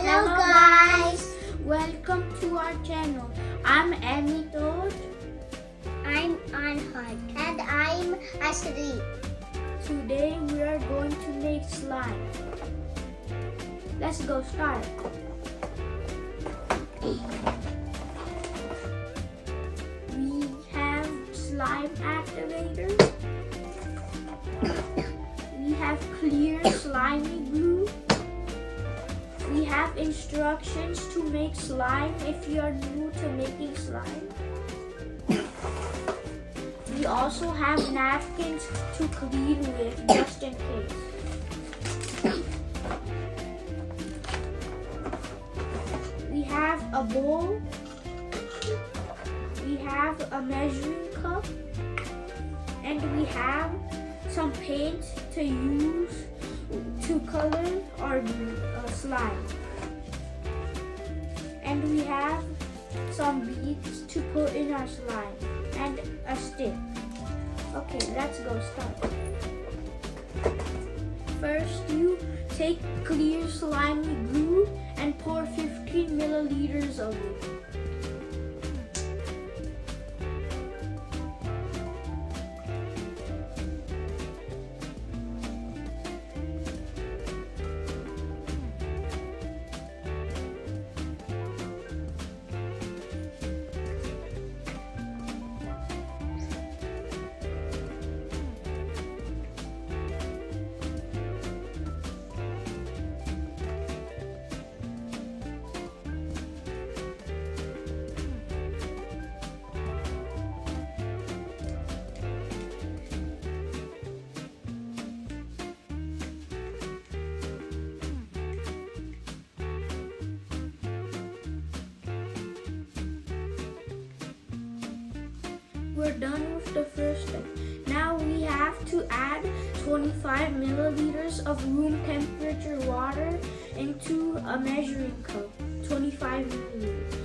Hello guys! Welcome to our channel. I'm Amy Toad. I'm Anhad and I'm Asri. Today we are going to make slime. Let's go start. We have slime activators. We have clear slimy glue. We have instructions to make slime if you are new to making slime. We also have napkins to clean with just in case. We have a bowl. We have a measuring cup. And we have some paint to use to color our slime. And we have some beads to put in our slime and a stick. Okay, let's go start. First, you take clear slimy glue and pour 15 milliliters of it. We're done with the first step. Now we have to add 25 milliliters of room temperature water into a measuring cup. 25 milliliters.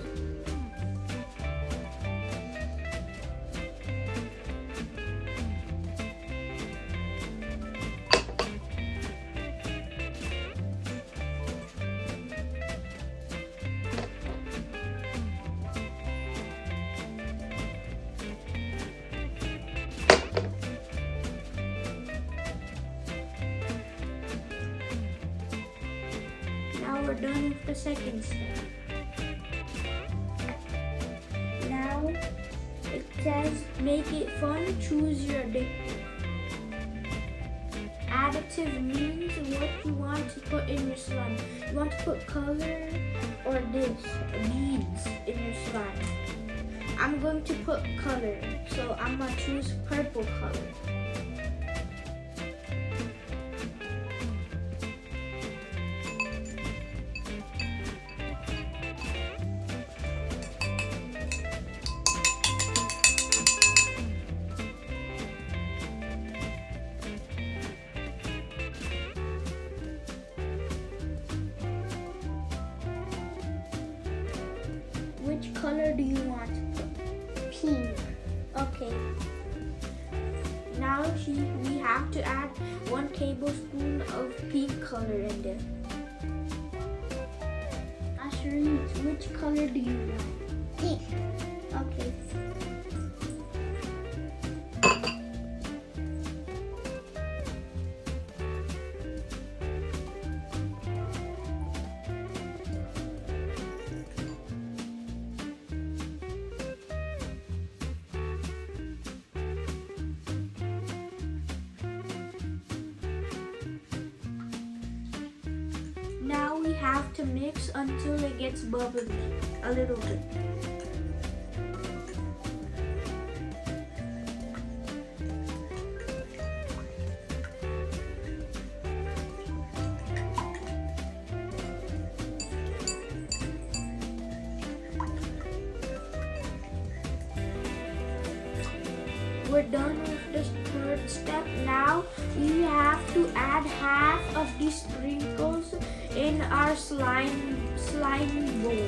Now we're done with the second step. Now it says make it fun, choose your additive. Additive means what you want to put in your slime. You want to put color or this, beads in your slime. I'm going to put color, so I'm going to choose purple color. Which color do you want? Pink. Okay. Now we have to add 1 tablespoon of pink color in there. Ashley, which color do you want? Pink. Okay. Now we have to mix until it gets bubbly a little bit. We're done with the third step. Now we have to add half of these sprinkles in our slimy bowl.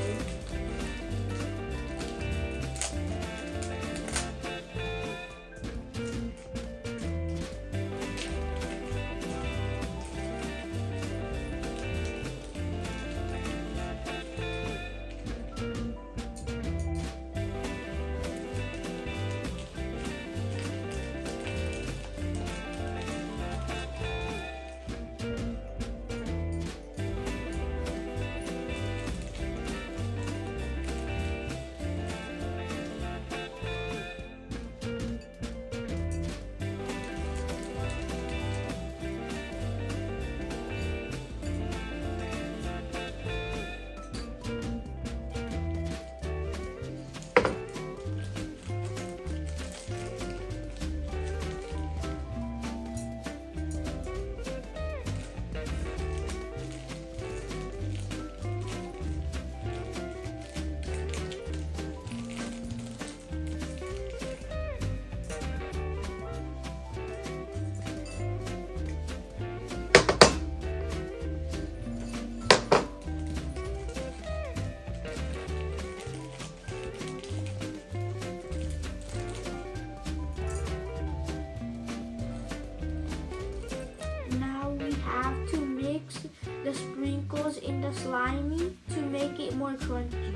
in the slimy to make it more crunchy.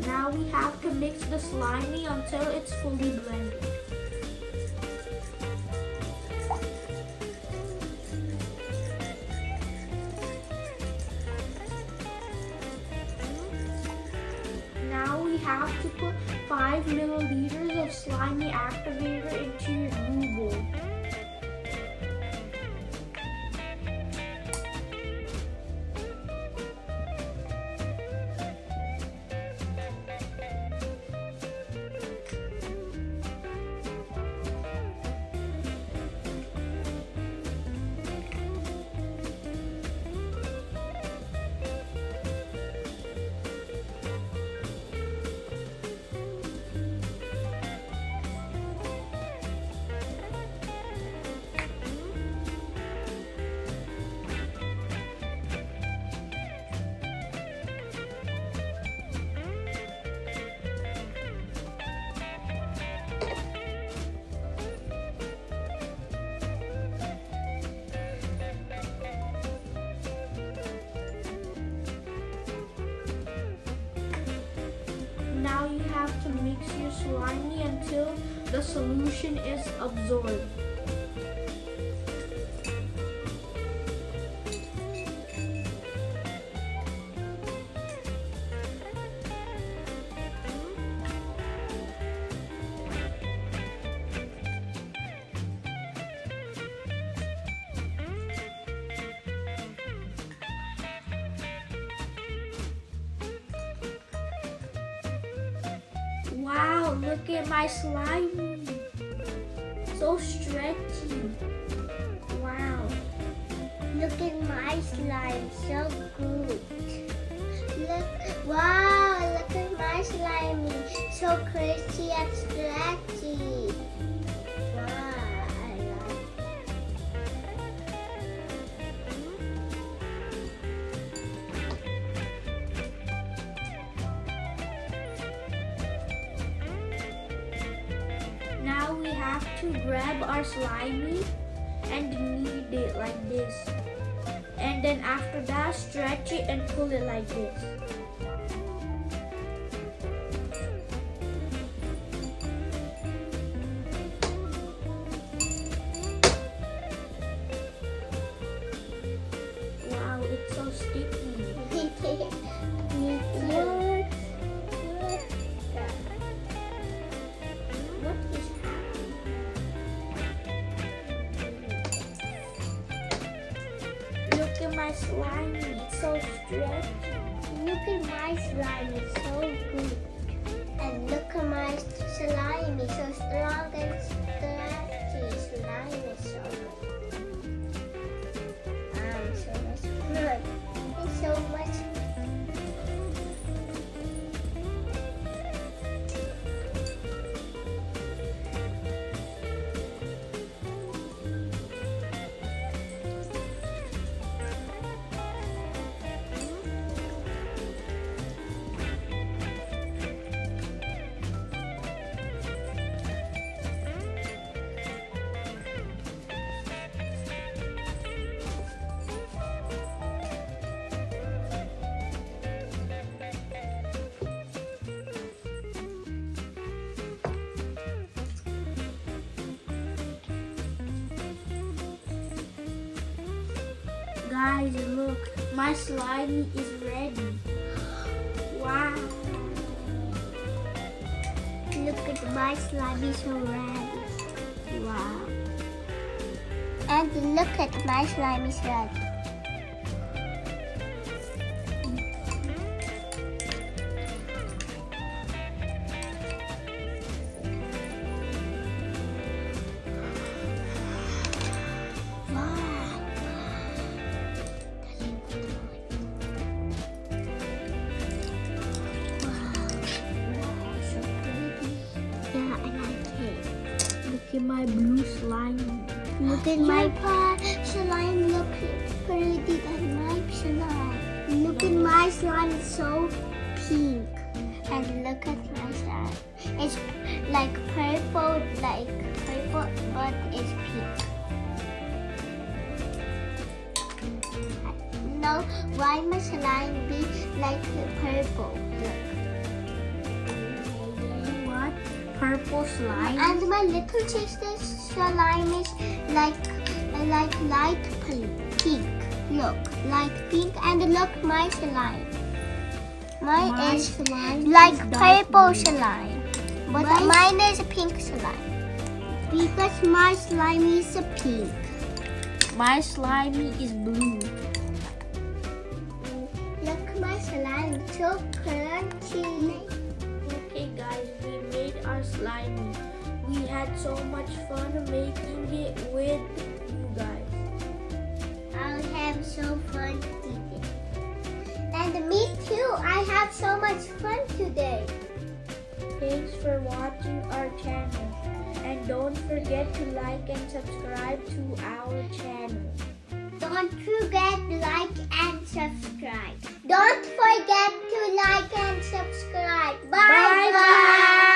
Now we have to mix the slimy until it's fully blended. Now we have to put 5 milliliters of slimy activator into your glue bowl. Now you have to mix your slimy until the solution is absorbed. Wow, look at my slimy. So stretchy. Wow. Look at my slime, so good. Look, wow, look at my slimy, so crunchy and stretchy. Wow, I like Now we have to grab our slimy and knead it like this. And then after that, stretch it and pull it like this. Wow, it's so sticky. What is happening? Look at my slimy, it's so stretchy. Look at my slime, it's so good. And look at my slime, it's so strong and stretchy. Slime is so good. So much good. It's so much. Guys, look, my slimy is ready. Wow. Look at my slime, so ready. Wow. And look at my slime is ready. Look at my blue slime. Look at my slime. Look pretty than my slime. Look at my slime. It's so pink. And look at my slime. It's like purple, but it's pink. Now, why must slime be like purple? Look. What? Purple slime? And my little sister's slime is like light pink. Look, light pink. And look, my slime. Mine is slime like is dark purple blue. slime, but mine is a pink slime. Because my slime is a pink. My slimy is blue. Look, my slime is so crunchy. Okay guys, we made our slimy. We had so much fun making it with you guys. I'll have so fun today. And me too. I have so much fun today. Thanks for watching our channel. And don't forget to like and subscribe to our channel. Don't forget to like and subscribe. Don't forget to like and subscribe. Bye bye.